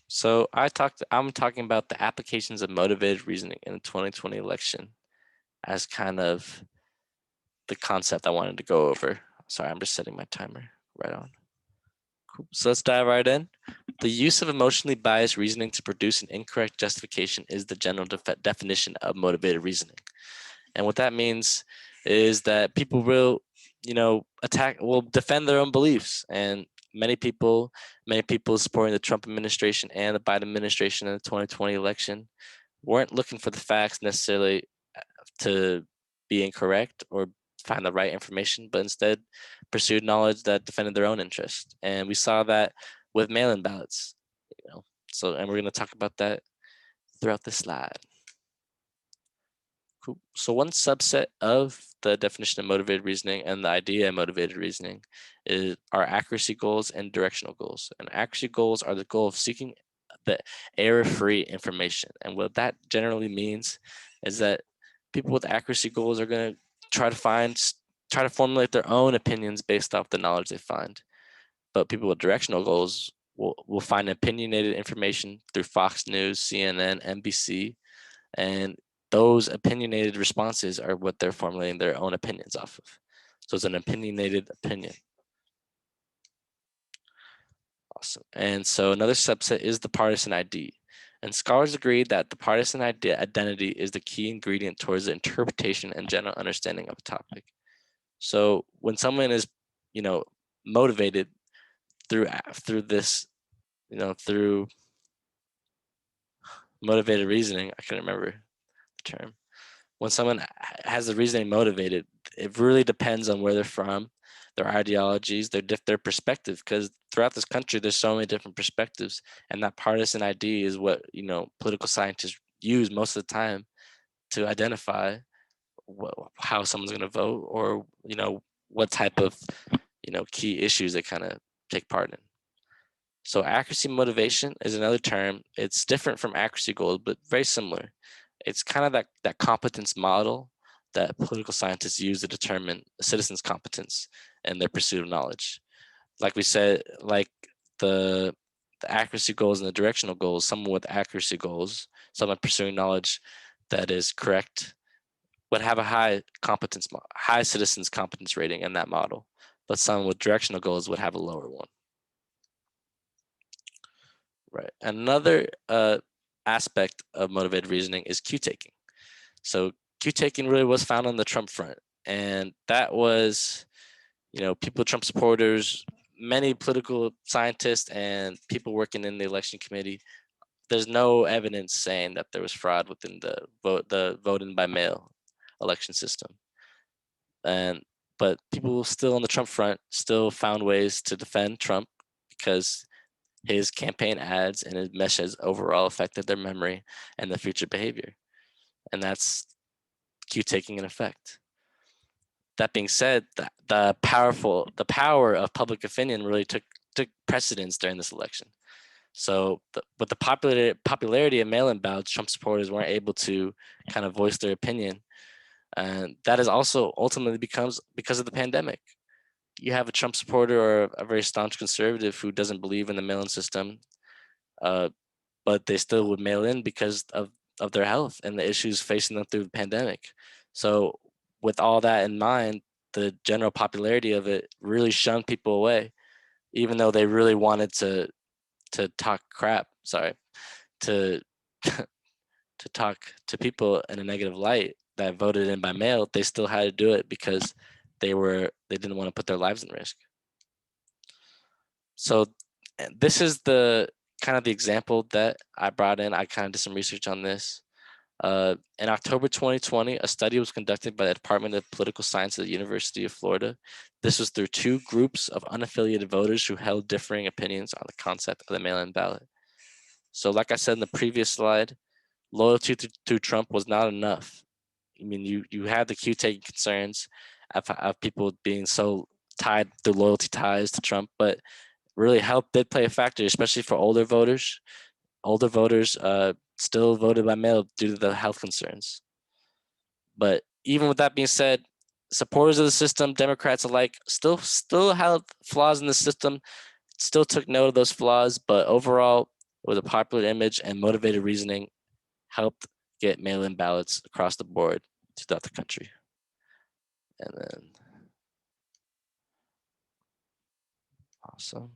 So I'm talking about the applications of motivated reasoning in the 2020 election as kind of the concept I wanted to go over. Sorry, I'm just setting my timer right on. Cool. So let's dive right in. The use of emotionally biased reasoning to produce an incorrect justification is the general definition of motivated reasoning. And what that means is that people will defend their own beliefs. And many people supporting the Trump administration and the Biden administration in the 2020 election weren't looking for the facts necessarily to be incorrect or find the right information, but instead pursued knowledge that defended their own interest. And we saw that with mail-in ballots, you know. And we're going to talk about that throughout this slide. Cool. So one subset of the definition of motivated reasoning and the idea of motivated reasoning are accuracy goals and directional goals. And accuracy goals are the goal of seeking the error-free information. And what that generally means is that people with accuracy goals are going to try to formulate their own opinions based off the knowledge they find. But people with directional goals will find opinionated information through Fox News, CNN, NBC, and those opinionated responses are what they're formulating their own opinions off of. So it's an opinionated opinion. Awesome. And so another subset is the partisan ID. And scholars agree that the partisan identity is the key ingredient towards the interpretation and general understanding of a topic. So when someone is, motivated through this, through motivated reasoning, I can't remember the term. When someone has the reasoning motivated, it really depends on where they're from, their ideologies, their perspective, because throughout this country, there's so many different perspectives, and that partisan ID is what, political scientists use most of the time to identify how someone's going to vote, or, what type of, key issues they kind of take part in. So accuracy motivation is another term. It's different from accuracy goals, but very similar. It's kind of that competence model that political scientists use to determine a citizen's competence and their pursuit of knowledge. Like we said, like the accuracy goals and the directional goals, someone with accuracy goals, someone pursuing knowledge that is correct, would have a high citizens competence rating in that model, but someone with directional goals would have a lower one. Right. Another aspect of motivated reasoning is cue taking. So cue taking really was found on the Trump front, and that was, people, Trump supporters, many political scientists, and people working in the election committee. There's no evidence saying that there was fraud within the voting by mail election system, but people still on the Trump front still found ways to defend Trump because his campaign ads and his messages overall affected their memory and the future behavior. And that's cue taking in effect. That being said, the power of public opinion really took precedence during this election. So with the popularity of mail-in ballots, Trump supporters weren't able to kind of voice their opinion. And that is also ultimately becomes because of the pandemic. You have a Trump supporter or a very staunch conservative who doesn't believe in the mail-in system, but they still would mail in because of their health and the issues facing them through the pandemic. So with all that in mind, the general popularity of it really shunned people away, even though they really wanted to talk crap, to to talk to people in a negative light that voted in by mail. They still had to do it because they didn't want to put their lives in risk. So this is the kind of the example that I brought in. I kind of did some research on this. In October 2020, a study was conducted by the Department of Political Science at the University of Florida. This was through two groups of unaffiliated voters who held differing opinions on the concept of the mail-in ballot. So like I said in the previous slide, loyalty to Trump was not enough. I mean, you had the cue-taking concerns of people being so tied through loyalty ties to Trump, but really help did play a factor, especially for older voters. Older voters still voted by mail due to the health concerns. But even with that being said, supporters of the system, Democrats alike, still had flaws in the system, still took note of those flaws, but overall, was a popular image, and motivated reasoning helped get mail-in ballots across the board throughout the country. And then, awesome.